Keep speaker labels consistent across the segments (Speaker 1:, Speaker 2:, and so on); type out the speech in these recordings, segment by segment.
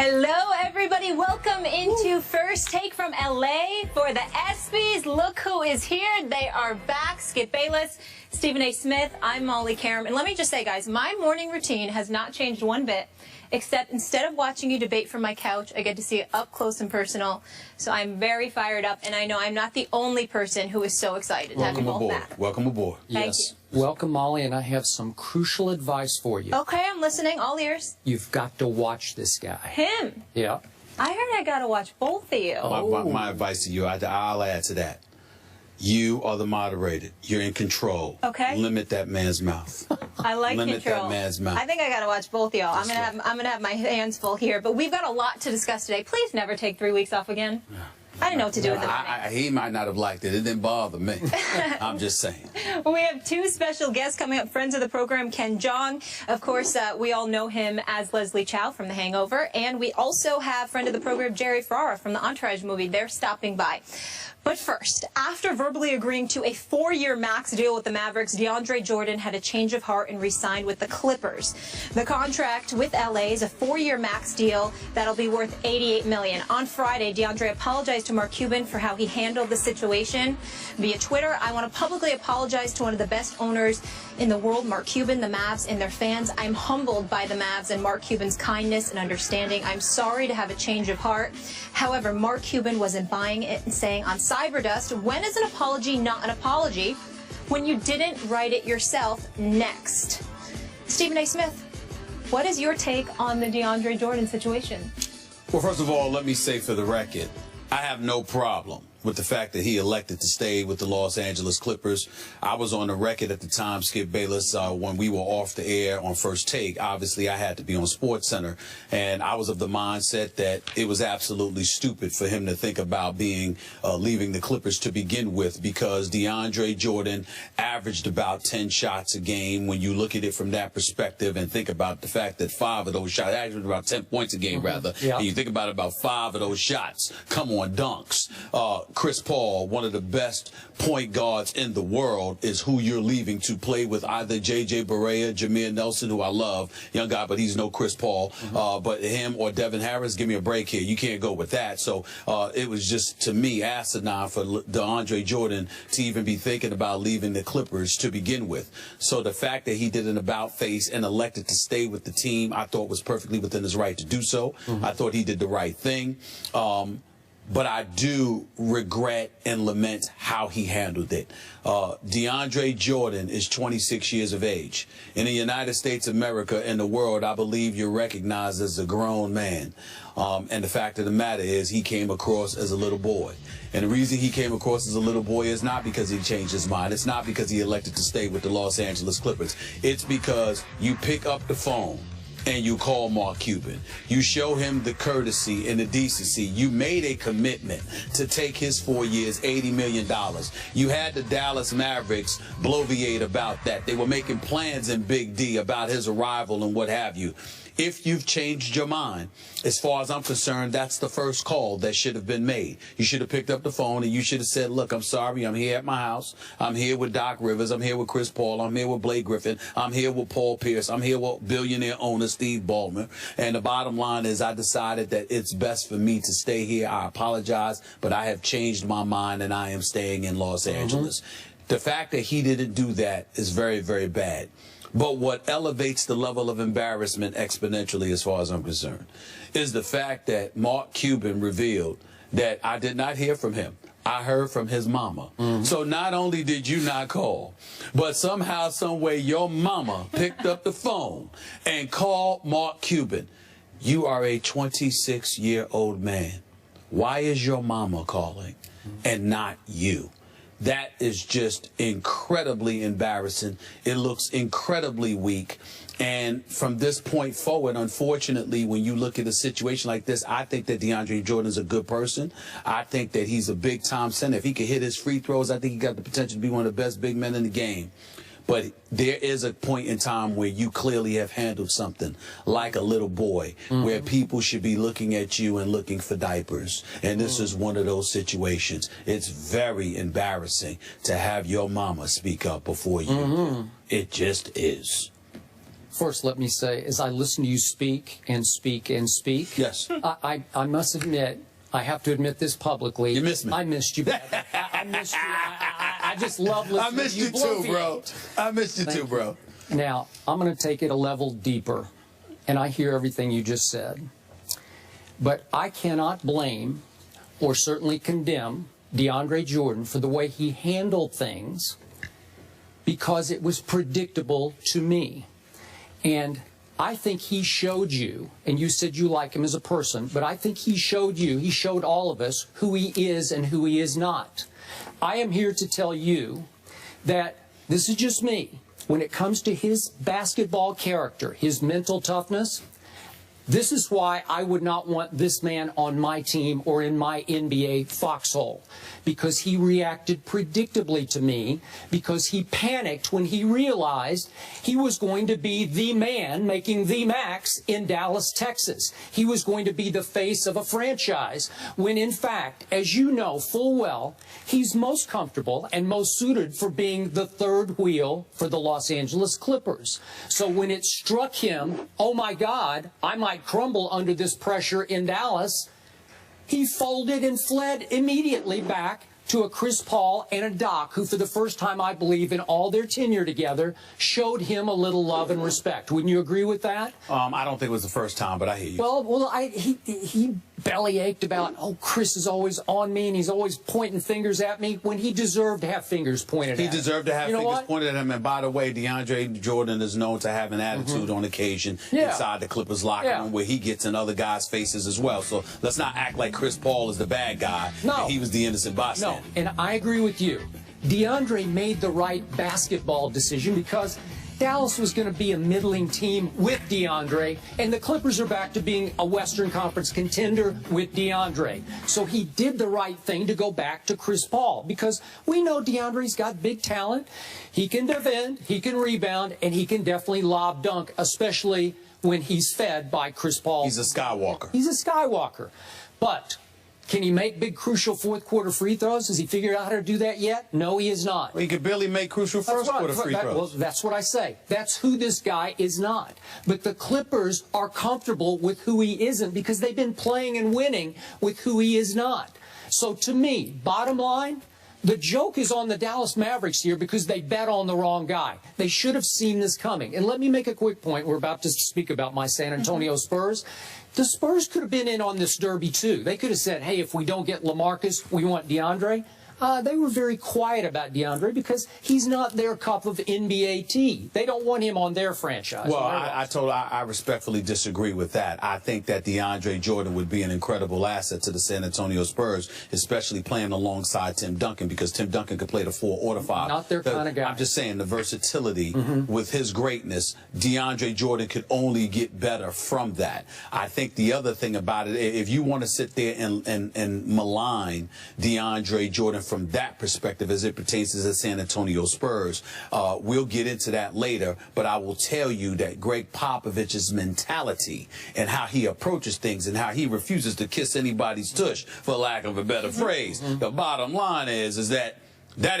Speaker 1: Hello, everybody. Welcome into First Take from LA for the ESPYs. Look who is here. They are back. Skip Bayless, Stephen A. Smith. I'm Molly Karam. And let me just say, guys, my morning routine has not changed one bit, except instead of watching you debate from my couch, I get to see it up close and personal. So I'm very fired up, and I know I'm not the only person who is so excited to have you both back.
Speaker 2: Welcome aboard.
Speaker 1: Thank you.
Speaker 3: Welcome, Molly, and I have some crucial advice for you.
Speaker 1: Okay, I'm listening. All ears.
Speaker 3: You've got to watch this guy.
Speaker 1: Him?
Speaker 3: Yeah.
Speaker 1: I heard I got to watch both of you.
Speaker 2: My advice to you, I'll add to that. You are the moderator. You're in control.
Speaker 1: Okay.
Speaker 2: Limit that man's mouth.
Speaker 1: I like
Speaker 2: Limit
Speaker 1: control.
Speaker 2: that man's mouth.
Speaker 1: I think I got to watch both of y'all. I'm gonna have my hands full here, but we've got a lot to discuss today. Please never take 3 weeks off again. I didn't know what to do with them.
Speaker 2: He might not have liked it. It didn't bother me. I'm just saying.
Speaker 1: We have two special guests coming up, friends of the program, Ken Jeong. Of course, we all know him as Leslie Chow from The Hangover. And we also have friend of the program, Jerry Ferrara from the Entourage movie. They're stopping by. But first, after verbally agreeing to a 4-year max deal with the Mavericks, Deandre Jordan had a change of heart and re-signed with the Clippers. The contract with LA is a 4-year max deal that'll be worth $88 million. On Friday, Deandre apologized to Mark Cuban for how he handled the situation. Via Twitter, I want to publicly apologize to one of the best owners in the world, Mark Cuban, the Mavs, and their fans. I'm humbled by the Mavs and Mark Cuban's kindness and understanding. I'm sorry to have a change of heart. However, Mark Cuban wasn't buying it and saying on Cyberdust, when is an apology not an apology when you didn't write it yourself? Next. Stephen A. Smith, what is your take on the DeAndre Jordan situation?
Speaker 2: Well, first of all, let me say for the record, I have no problem with the fact that he elected to stay with the Los Angeles Clippers. I was on the record at the time, Skip Bayless, when we were off the air on First Take. Obviously, I had to be on SportsCenter, and I was of the mindset that it was absolutely stupid for him to think about leaving the Clippers to begin with, because DeAndre Jordan averaged about 10 shots a game. When you look at it from that perspective and think about the fact that 5 of those shots, averaged about 10 points a game, rather, and you think about 5 of those shots, come on, dunks. Chris Paul, one of the best point guards in the world, is who you're leaving to play with either J.J. Barea, Jameer Nelson, who I love, young guy, but he's no Chris Paul, but him or Devin Harris. Give me a break here. You can't go with that. So it was just, to me, asinine for DeAndre Jordan to even be thinking about leaving the Clippers to begin with. So the fact that he did an about-face and elected to stay with the team, I thought was perfectly within his right to do so. I thought he did the right thing. But I do regret and lament how he handled it. DeAndre Jordan is 26 years of age. In the United States of America and the world, I believe you're recognized as a grown man. And the fact of the matter is he came across as a little boy. And the reason he came across as a little boy is not because he changed his mind. It's not because he elected to stay with the Los Angeles Clippers. It's because you pick up the phone and you call Mark Cuban. You show him the courtesy and the decency. You made a commitment to take his 4 years, $80 million. You had the Dallas Mavericks bloviate about that. They were making plans in Big D about his arrival and what have you. If you've changed your mind, as far as I'm concerned, that's the first call that should have been made. You should have picked up the phone and you should have said, look, I'm sorry, I'm here at my house. I'm here with Doc Rivers. I'm here with Chris Paul. I'm here with Blake Griffin. I'm here with Paul Pierce. I'm here with billionaire owner Steve Ballmer. And the bottom line is I decided that it's best for me to stay here. I apologize, but I have changed my mind and I am staying in Los Angeles. The fact that he didn't do that is very, very bad. But what elevates the level of embarrassment exponentially, as far as I'm concerned, is the fact that Mark Cuban revealed that I did not hear from him. I heard from his mama. So not only did you not call, but somehow, some way, your mama picked up the phone and called Mark Cuban. You are a 26-year-old man. Why is your mama calling and not you? That is just incredibly embarrassing. It looks incredibly weak. And from this point forward, unfortunately, when you look at a situation like this, I think that DeAndre Jordan is a good person. I think that he's a big-time center. If he could hit his free throws, I think he got the potential to be one of the best big men in the game. But there is a point in time where you clearly have handled something like a little boy, where people should be looking at you and looking for diapers. And this is one of those situations. It's very embarrassing to have your mama speak up before you. It just is.
Speaker 3: First, let me say, as I listen to you speak and speak and speak,
Speaker 2: Yes.
Speaker 3: I must admit, I have to admit this publicly.
Speaker 2: You missed me.
Speaker 3: I missed you. I missed you. I just love listening
Speaker 2: I missed
Speaker 3: to you
Speaker 2: you too, bro.
Speaker 3: bloviate.
Speaker 2: I missed you
Speaker 3: Thank
Speaker 2: too, bro.
Speaker 3: Now, I'm going to take it a level deeper, and I hear everything you just said. But I cannot blame or certainly condemn Deandre Jordan for the way he handled things because it was predictable to me. And I think he showed you, and you said you like him as a person, but I think he showed you, he showed all of us who he is and who he is not. I am here to tell you that this is just me. When it comes to his basketball character, his mental toughness, this is why I would not want this man on my team or in my NBA foxhole. Because he reacted predictably to me, because he panicked when he realized he was going to be the man making the max in Dallas, Texas. He was going to be the face of a franchise, when in fact, as you know full well, he's most comfortable and most suited for being the third wheel for the Los Angeles Clippers. So when it struck him, oh my God, I might crumble under this pressure in Dallas, he folded and fled immediately back to a Chris Paul and a Doc, who for the first time, I believe, in all their tenure together, showed him a little love and respect. Wouldn't you agree with that?
Speaker 2: I don't think it was the first time, but I hear you.
Speaker 3: Well, he bellyached about, oh, Chris is always on me and he's always pointing fingers at me, when he deserved to have fingers pointed at him.
Speaker 2: He deserved to have fingers pointed at him. And by the way, Deandre Jordan is known to have an attitude on occasion inside the Clippers locker room, where he gets in other guys' faces as well. So let's not act like Chris Paul is the bad guy.
Speaker 3: No.
Speaker 2: And he was the innocent bystander.
Speaker 3: No, and I agree with you. Deandre made the right basketball decision because Dallas was going to be a middling team with Deandre, and the Clippers are back to being a Western Conference contender with Deandre. So he did the right thing to go back to Chris Paul, because we know Deandre's got big talent. He can defend, he can rebound, and he can definitely lob dunk, especially when he's fed by Chris Paul.
Speaker 2: He's a Skywalker.
Speaker 3: He's a Skywalker. But can he make big, crucial fourth-quarter free throws? Has he figured out how to do that yet? No, he has not.
Speaker 2: Well, he could barely make crucial first-quarter free throws.
Speaker 3: Well, that's what I say. That's who this guy is not. But the Clippers are comfortable with who he isn't because they've been playing and winning with who he is not. So to me, bottom line, the joke is on the Dallas Mavericks here because they bet on the wrong guy. They should have seen this coming. And let me make a quick point. We're about to speak about my San Antonio Spurs. The Spurs could have been in on this derby, too. They could have said, hey, if we don't get LaMarcus, we want Deandre. They were very quiet about Deandre because he's not their cup of NBA tea. They don't want him on their franchise.
Speaker 2: Well, I respectfully disagree with that. I think that Deandre Jordan would be an incredible asset to the San Antonio Spurs, especially playing alongside Tim Duncan, because Tim Duncan could play the 4 or the 5.
Speaker 3: Not their kind of guy.
Speaker 2: I'm just saying the versatility with his greatness, Deandre Jordan could only get better from that. I think the other thing about it, if you want to sit there and malign Deandre Jordan from that perspective as it pertains to the San Antonio Spurs, we'll get into that later, but I will tell you that Greg Popovich's mentality and how he approaches things and how he refuses to kiss anybody's tush, for lack of a better phrase. The bottom line is that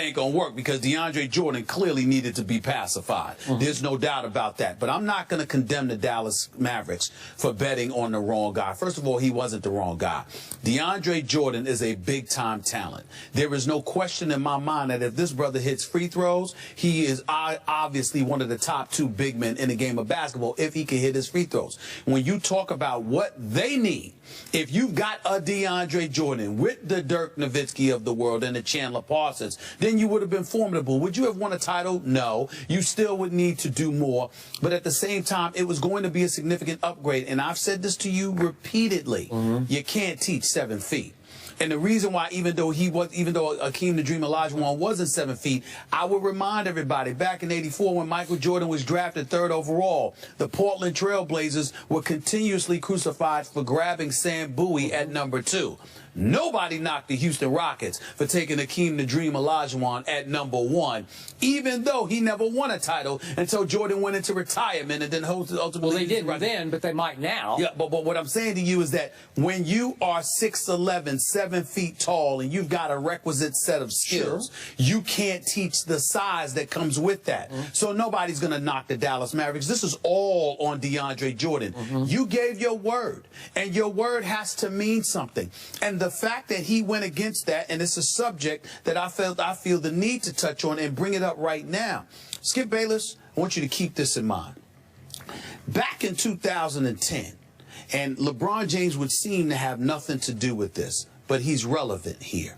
Speaker 2: ain't going to work, because Deandre Jordan clearly needed to be pacified. There's no doubt about that. But I'm not going to condemn the Dallas Mavericks for betting on the wrong guy. First of all, he wasn't the wrong guy. Deandre Jordan is a big-time talent. There is no question in my mind that if this brother hits free throws, he is obviously one of the top 2 big men in the game of basketball if he can hit his free throws. When you talk about what they need, if you've got a Deandre Jordan with the Dirk Nowitzki of the world and the Chandler Parsons, then you would have been formidable. Would you have won a title? No. You still would need to do more. But at the same time, it was going to be a significant upgrade. And I've said this to you repeatedly. You can't teach 7 feet. And the reason why, even though Akeem the Dream Olajuwon wasn't 7 feet, I would remind everybody, back in '84 when Michael Jordan was drafted 3rd overall, the Portland Trail Blazers were continuously crucified for grabbing Sam Bowie at number 2. Nobody knocked the Houston Rockets for taking Akeem the Dream Olajuwon at #1, even though he never won a title until Jordan went into retirement and then ultimately.
Speaker 3: Well, they didn't then, but they might now.
Speaker 2: Yeah, but what I'm saying to you is that when you are 6'11", 7 feet tall, and you've got a requisite set of skills, you can't teach the size that comes with that. So nobody's going to knock the Dallas Mavericks. This is all on Deandre Jordan. You gave your word, and your word has to mean something. And the fact that he went against that, and it's a subject that I feel the need to touch on and bring it up right now. Skip Bayless, I want you to keep this in mind. Back in 2010, and LeBron James would seem to have nothing to do with this, but he's relevant here.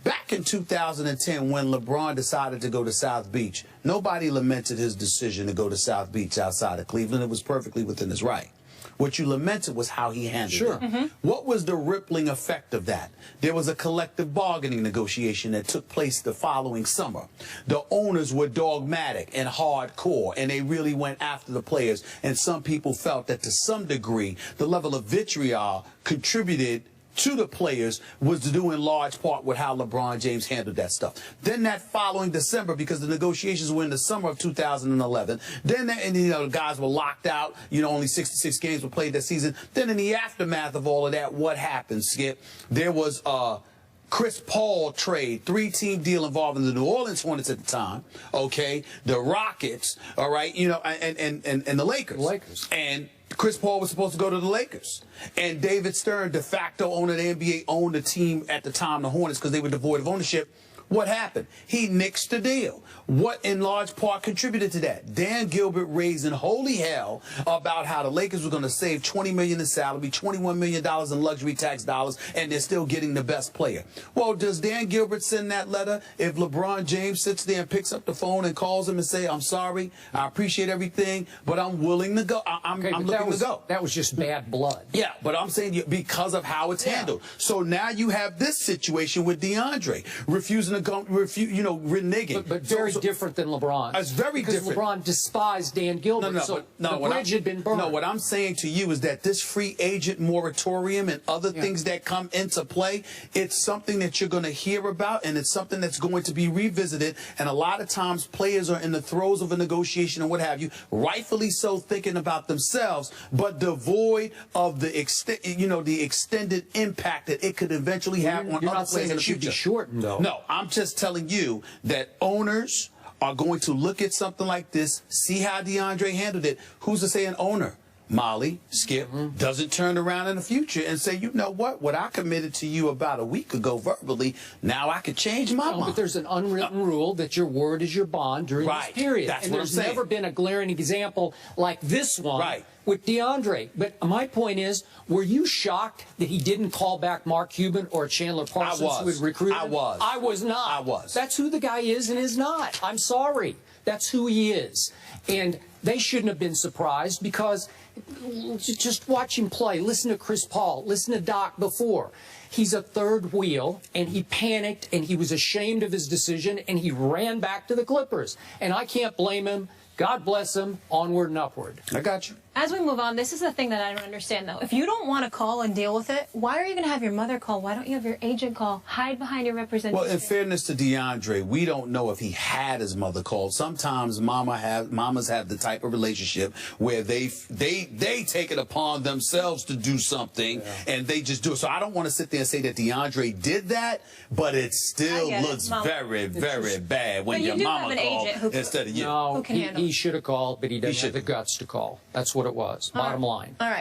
Speaker 2: Back in 2010, when LeBron decided to go to South Beach, nobody lamented his decision to go to South Beach outside of Cleveland. It was perfectly within his right. What you lamented was how he handled it. What was the rippling effect of that? There was a collective bargaining negotiation that took place the following summer. The owners were dogmatic and hardcore, and they really went after the players. And some people felt that to some degree, the level of vitriol contributed to the players was due in large part with how LeBron James handled that stuff. Then that following December, because the negotiations were in the summer of 2011, then the guys were locked out, only 66 games were played that season. Then in the aftermath of all of that, what happened, Skip? There was Chris Paul trade, 3-team deal involving the New Orleans Hornets at the time, okay, the Rockets, all right, and the Lakers. And Chris Paul was supposed to go to the Lakers. And David Stern, de facto owner of the NBA, owned the team at the time, the Hornets, because they were devoid of ownership. What happened? He nixed the deal. What in large part contributed to that? Dan Gilbert raising holy hell about how the Lakers were going to save $20 million in salary, $21 million in luxury tax dollars, and they're still getting the best player. Well, does Dan Gilbert send that letter if LeBron James sits there and picks up the phone and calls him and say, I'm sorry, I appreciate everything, but I'm willing to go. I'm looking to go.
Speaker 3: That was just bad blood.
Speaker 2: Yeah, but I'm saying because of how it's handled. So now you have this situation with Deandre refusing to go, reneging.
Speaker 3: But very different than LeBron.
Speaker 2: It's very different.
Speaker 3: Because LeBron despised Dan Gilbert, the bridge had been burned.
Speaker 2: No, what I'm saying to you is that this free agent moratorium and other things that come into play, it's something that you're going to hear about, and it's something that's going to be revisited. And a lot of times players are in the throes of a negotiation and what have you, rightfully so, thinking about themselves, but devoid of the extended impact that it could eventually have on other players in the future. You're not saying it should be
Speaker 3: shortened, though.
Speaker 2: No, I'm just telling you that owners are going to look at something like this, see how DeAndre handled it. Who's to say an owner, Molly, Skip, doesn't turn around in the future and say, you know what I committed to you about a week ago verbally, now I could change my mind.
Speaker 3: But there's an unwritten rule that your word is your bond during this period.
Speaker 2: That's
Speaker 3: and
Speaker 2: what I'm saying.
Speaker 3: There's never been a glaring example like this one with DeAndre. But my point is, were you shocked that he didn't call back Mark Cuban or Chandler Parsons who had recruited him? I was not.
Speaker 2: I was.
Speaker 3: That's who the guy is and is not. I'm sorry. That's who he is. And they shouldn't have been surprised because just watch him play. Listen to Chris Paul. Listen to Doc before. He's a third wheel, and he panicked, and he was ashamed of his decision, and he ran back to the Clippers. And I can't blame him. God bless him. Onward and upward.
Speaker 2: I got you.
Speaker 1: As we move on, this is the thing that I don't understand, though. If you don't want to call and deal with it, why are you going to have your mother call? Why don't you have your agent call? Hide behind your representation.
Speaker 2: Well, in fairness to DeAndre, we don't know if he had his mother called. Sometimes mamas have the type of relationship where they take it upon themselves to do something, and they just do it. So I don't want to sit there and say that DeAndre did that, but it still looks very, very bad when your mama called instead of you.
Speaker 3: No, he should have called, but he doesn't have the guts to call. That's what it was. Bottom line.
Speaker 1: All right.